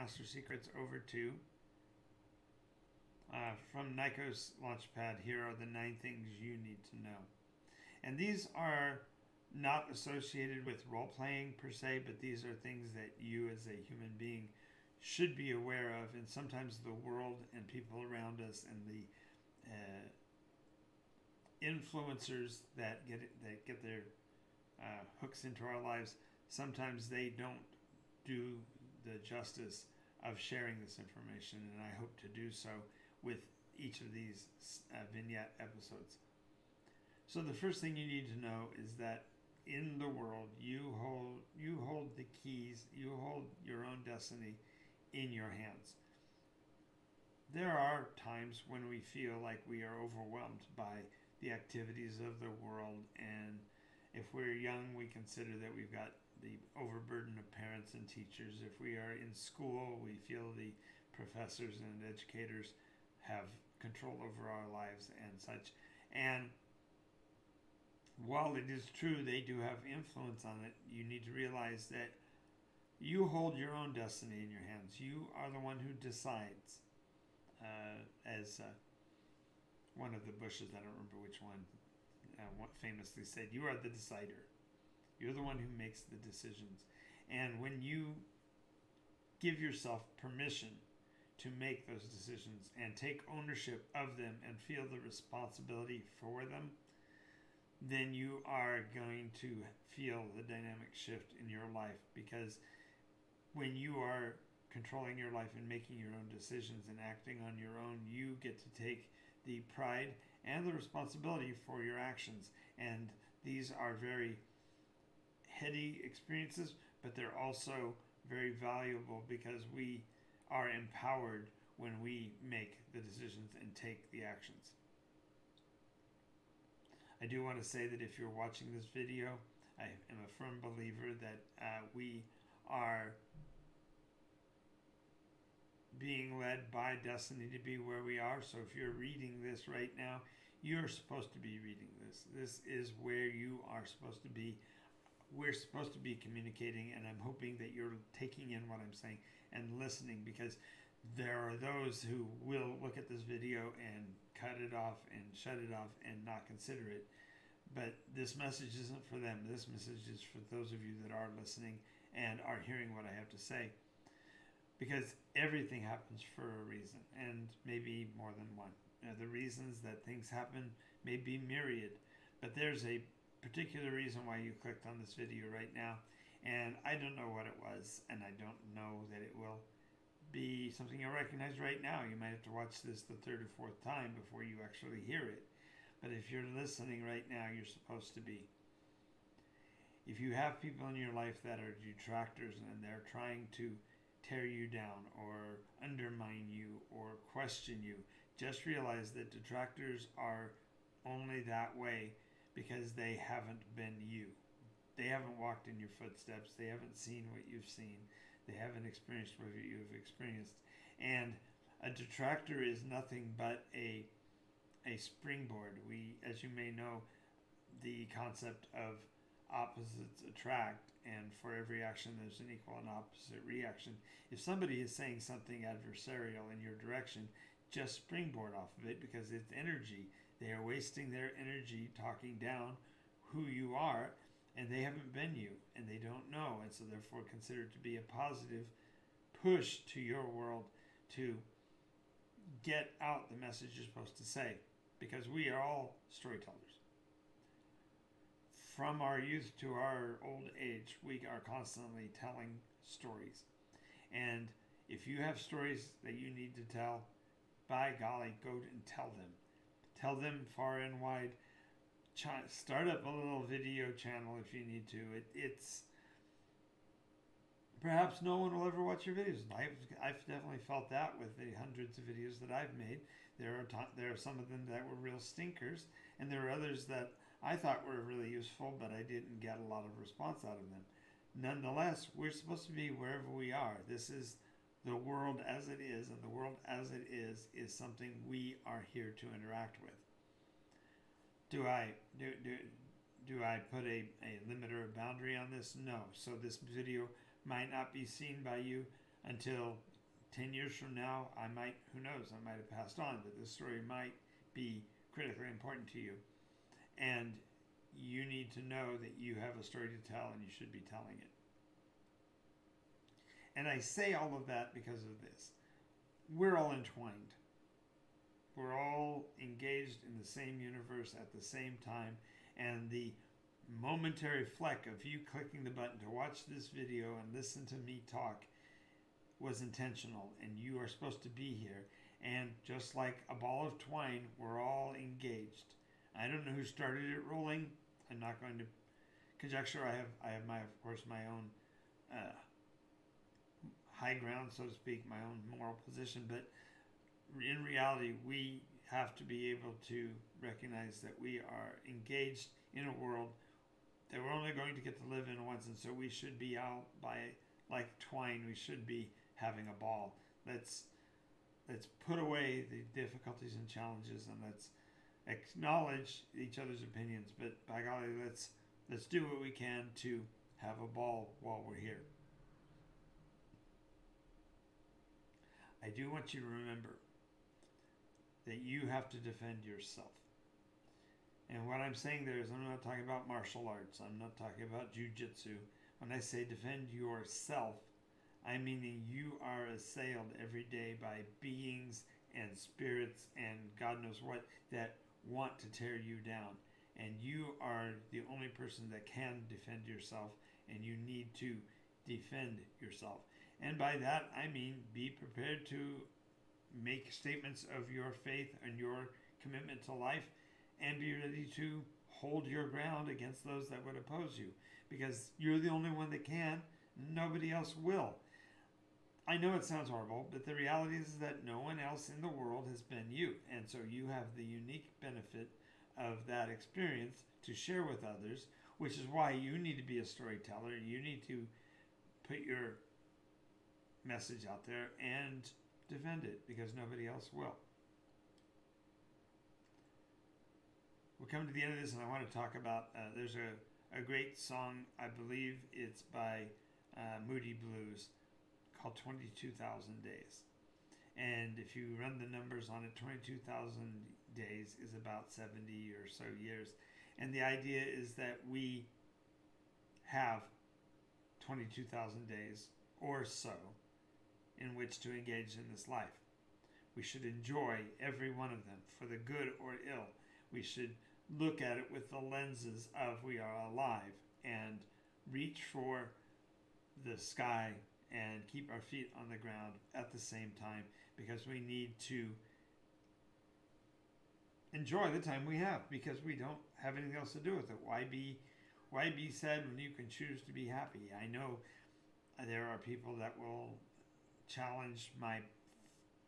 master secrets over to from Nycos Launchpad. Here are the 9 things you need to know. And these are not associated with role playing per se, but these are things that you as a human being should be aware of. And sometimes the world and people around us and the influencers that get their hooks into our lives, sometimes they don't do the justice of sharing this information, and I hope to do so with each of these vignette episodes. So the first thing you need to know is that in the world, you hold the keys, you hold your own destiny in your hands. There are times when we feel like we are overwhelmed by the activities of the world, and if we're young, we consider that we've got the overburden of parents and teachers. If we are in school, we feel the professors and educators have control over our lives and such. And while it is true they do have influence on it, you need to realize that you hold your own destiny in your hands. You are the one who decides. As one of the Bushes, I don't remember which one, famously said, you are the decider. You're the one who makes the decisions. And when you give yourself permission to make those decisions and take ownership of them and feel the responsibility for them, then you are going to feel the dynamic shift in your life, because when you are controlling your life and making your own decisions and acting on your own, you get to take the pride and the responsibility for your actions. And these are very heady experiences, but they're also very valuable because we are empowered when we make the decisions and take the actions. I do want to say that if you're watching this video, I am a firm believer that we are being led by destiny to be where we are. So if you're reading this right now, you're supposed to be reading this. This is where you are supposed to be. We're supposed to be communicating, and I'm hoping that you're taking in what I'm saying and listening, because there are those who will look at this video and cut it off and shut it off and not consider it. But this message isn't for them. This message is for those of you that are listening and are hearing what I have to say. Because everything happens for a reason, and maybe more than one. The reasons that things happen may be myriad, but there's a particular reason why you clicked on this video right now, and I don't know what it was, and I don't know that it will be something you'll recognize right now. You might have to watch this the 3rd or 4th time before you actually hear it. But if you're listening right now, you're supposed to be. If you have people in your life that are detractors and they're trying to tear you down or undermine you or question you, just realize that detractors are only that way because they haven't been you. They haven't walked in your footsteps. They haven't seen what you've seen. They haven't experienced what you've experienced. And a detractor is nothing but a springboard. We, as you may know, the concept of opposites attract, and for every action there's an equal and opposite reaction. If somebody is saying something adversarial in your direction, just springboard off of it, because it's energy. They are wasting their energy talking down who you are, and they haven't been you, and they don't know, and so therefore considered to be a positive push to your world to get out the message you're supposed to say, because we are all storytellers. From our youth to our old age, we are constantly telling stories. And if you have stories that you need to tell, by golly, go and tell them. Tell them far and wide. Start up a little video channel if you need to. It's perhaps no one will ever watch your videos. I've definitely felt that with the hundreds of videos that I've made. There are some of them that were real stinkers, and there are others that I thought were really useful, but I didn't get a lot of response out of them. Nonetheless, we're supposed to be wherever we are. This is the world as it is, and the world as it is something we are here to interact with. Do I put a limit or a boundary on this? No. So this video might not be seen by you until 10 years from now, I might, who knows, I might have passed on, but this story might be critically important to you. And you need to know that you have a story to tell and you should be telling it. And I say all of that because of this. We're all entwined. We're all engaged in the same universe at the same time. And the momentary fleck of you clicking the button to watch this video and listen to me talk was intentional, and you are supposed to be here. And just like a ball of twine, we're all engaged. I don't know who started it rolling. I'm not going to conjecture. I have my, of course, my own high ground, so to speak, my own moral position. But in reality, we have to be able to recognize that we are engaged in a world that we're only going to get to live in once, and so we should be out by, like twine, we should be having a ball. Let's put away the difficulties and challenges, and let's acknowledge each other's opinions. But by golly, let's do what we can to have a ball while we're here. I do want you to remember that you have to defend yourself. And what I'm saying there is, I'm not talking about martial arts. I'm not talking about jujitsu. When I say defend yourself, I mean you are assailed every day by beings and spirits and God knows what that want to tear you down. And you are the only person that can defend yourself, and you need to defend yourself. And by that, I mean be prepared to make statements of your faith and your commitment to life, and be ready to hold your ground against those that would oppose you, because you're the only one that can. Nobody else will. I know it sounds horrible, but the reality is that no one else in the world has been you, and so you have the unique benefit of that experience to share with others, which is why you need to be a storyteller. You need to put your message out there and defend it, because nobody else will. We're coming to the end of this, and I want to talk about, there's a great song, I believe it's by Moody Blues, called 22,000 Days. And if you run the numbers on it, 22,000 days is about 70 or so years. And the idea is that we have 22,000 days or so in which to engage in this life. We should enjoy every one of them, for the good or ill. We should look at it with the lenses of we are alive, and reach for the sky and keep our feet on the ground at the same time, because we need to enjoy the time we have, because we don't have anything else to do with it. Why be sad when you can choose to be happy? I know there are people that will challenge my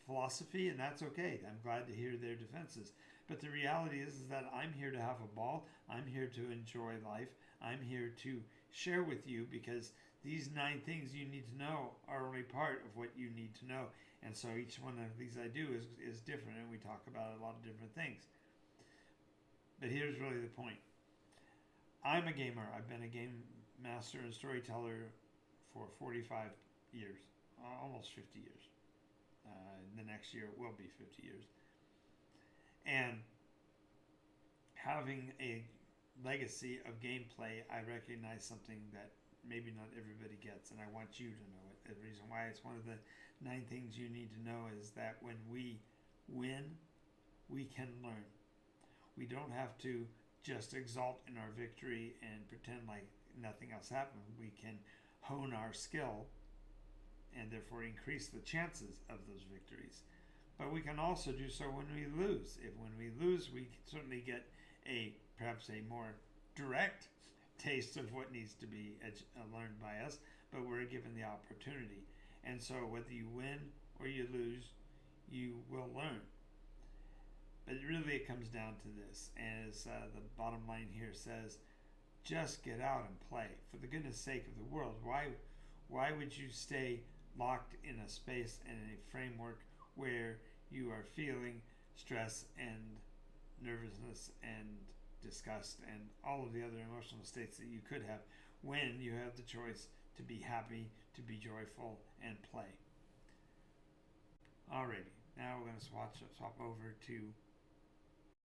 philosophy, and that's okay. I'm glad to hear their defenses. But the reality is that I'm here to have a ball. I'm here to enjoy life. I'm here to share with you, because these 9 things you need to know are only part of what you need to know. And so each one of these I do is different, and we talk about a lot of different things. But here's really the point. I'm a gamer. I've been a game master and storyteller for 45 years, almost 50 years. The next year it will be 50 years. And having a legacy of gameplay, I recognize something that maybe not everybody gets, and I want you to know it. The reason why it's one of the 9 things you need to know is that when we win, we can learn. We don't have to just exalt in our victory and pretend like nothing else happened. We can hone our skill and therefore increase the chances of those victories. But we can also do so when we lose. When we lose, we can certainly get perhaps a more direct taste of what needs to be learned by us, but we're given the opportunity. And so whether you win or you lose, you will learn. But really it comes down to this, as the bottom line here says, just get out and play. For the goodness sake of the world, why would you stay locked in a space and a framework where you are feeling stress and nervousness and disgust and all of the other emotional states that you could have, when you have the choice to be happy, to be joyful, and play? Alrighty, now we're going to swap over to